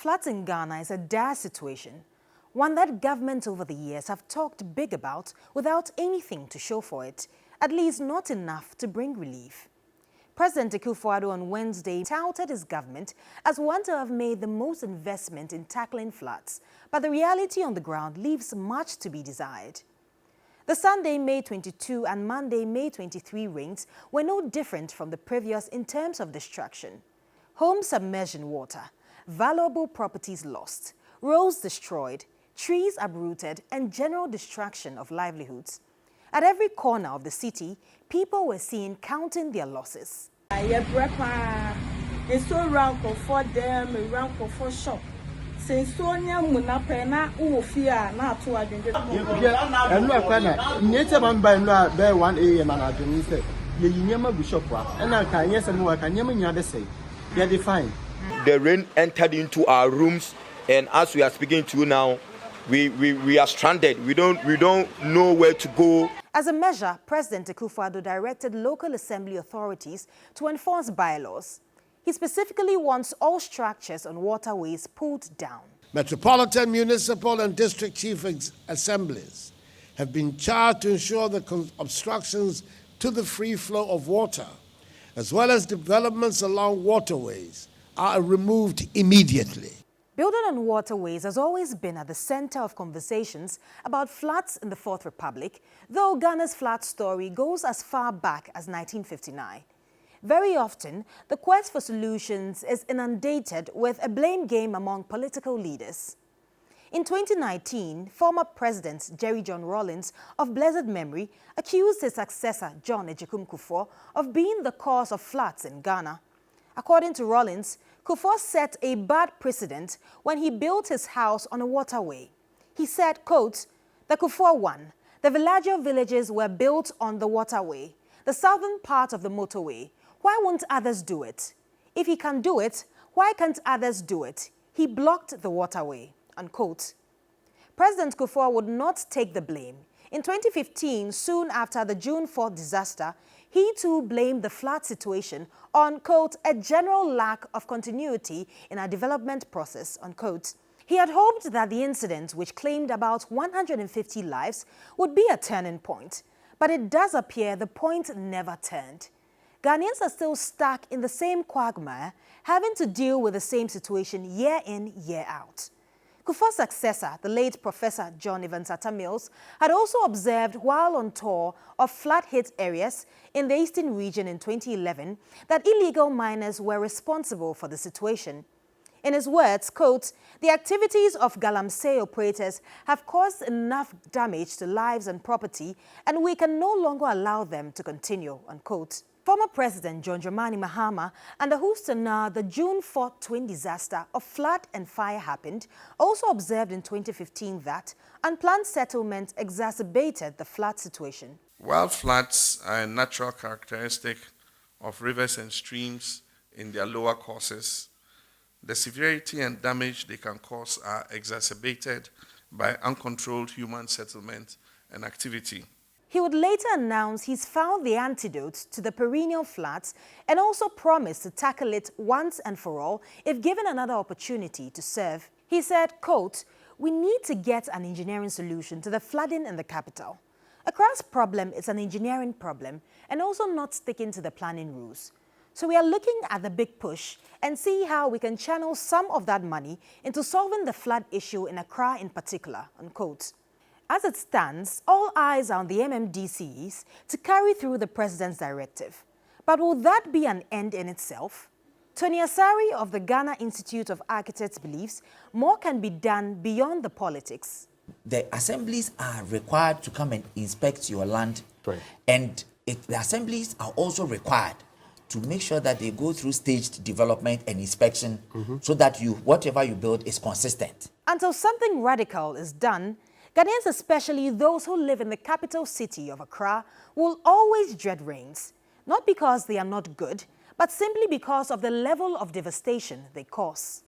Floods in Ghana is a dire situation, one that governments over the years have talked big about without anything to show for it, at least not enough to bring relief. President Akufo-Addo on Wednesday touted his government as one to have made the most investment in tackling floods, but the reality on the ground leaves much to be desired. The Sunday, May 22 and Monday, May 23 rains were no different from the previous in terms of destruction. Homes submerged in water, valuable properties lost, roads destroyed, trees uprooted, and general destruction of livelihoods. At every corner of the city, people were seen counting their losses. It's so round for them, around for shop. Since Sonia Munapena, Ufia, not to identify. And no, nature man by 1 a.m. and I don't say, Yama Bishop, and I can, yes, and no, I can never say. They're defined. The rain entered into our rooms, and as we are speaking to you now, we are stranded. We don't know where to go. As a measure, President Akufo-Addo directed local assembly authorities to enforce bylaws. He specifically wants all structures on waterways pulled down. Metropolitan, municipal, and district chief assemblies have been charged to ensure the obstructions to the free flow of water, as well as developments along waterways, are removed immediately. Building on waterways has always been at the center of conversations about floods in the Fourth Republic, though Ghana's flood story goes as far back as 1959. Very often, the quest for solutions is inundated with a blame game among political leaders. In 2019, former President Jerry John Rawlings of blessed memory accused his successor John Agyekum Kufuor of being the cause of floods in Ghana. According to Rawlings, Kufuor set a bad precedent when he built his house on a waterway. He said, quote, "The Kufuor one, the Villaggio villages were built on the waterway, the southern part of the motorway. Why won't others do it? If he can do it, why can't others do it? He blocked the waterway," unquote. President Kufuor would not take the blame. In 2015, soon after the June 4th disaster, he too blamed the flood situation on, quote, "a general lack of continuity in our development process," unquote. He had hoped that the incident, which claimed about 150 lives, would be a turning point. But it does appear the point never turned. Ghanaians are still stuck in the same quagmire, having to deal with the same situation year in, year out. Kufuor's successor, the late Professor John Evans Atta Mills, had also observed while on tour of flood-hit areas in the eastern region in 2011 that illegal miners were responsible for the situation. In his words, quote, "The activities of Galamsey operators have caused enough damage to lives and property, and we can no longer allow them to continue," unquote. Former President John Dramani Mahama and the who the June 4th twin disaster of flood and fire happened, also observed in 2015 that unplanned settlement exacerbated the flood situation. While floods are a natural characteristic of rivers and streams in their lower courses, the severity and damage they can cause are exacerbated by uncontrolled human settlement and activity. He would later announce he's found the antidote to the perennial floods and also promised to tackle it once and for all if given another opportunity to serve. He said, quote, "We need to get an engineering solution to the flooding in the capital. Accra's problem is an engineering problem and also not sticking to the planning rules. So we are looking at the big push and see how we can channel some of that money into solving the flood issue in Accra in particular," unquote. As it stands, all eyes are on the MMDCs to carry through the president's directive. But will that be an end in itself? Tony Asari of the Ghana Institute of Architects believes more can be done beyond the politics. The assemblies are required to come and inspect your land, right. And the assemblies are also required to make sure that they go through staged development and inspection so that whatever you build is consistent. Until something radical is done, Ghanaians, especially those who live in the capital city of Accra, will always dread rains, not because they are not good, but simply because of the level of devastation they cause.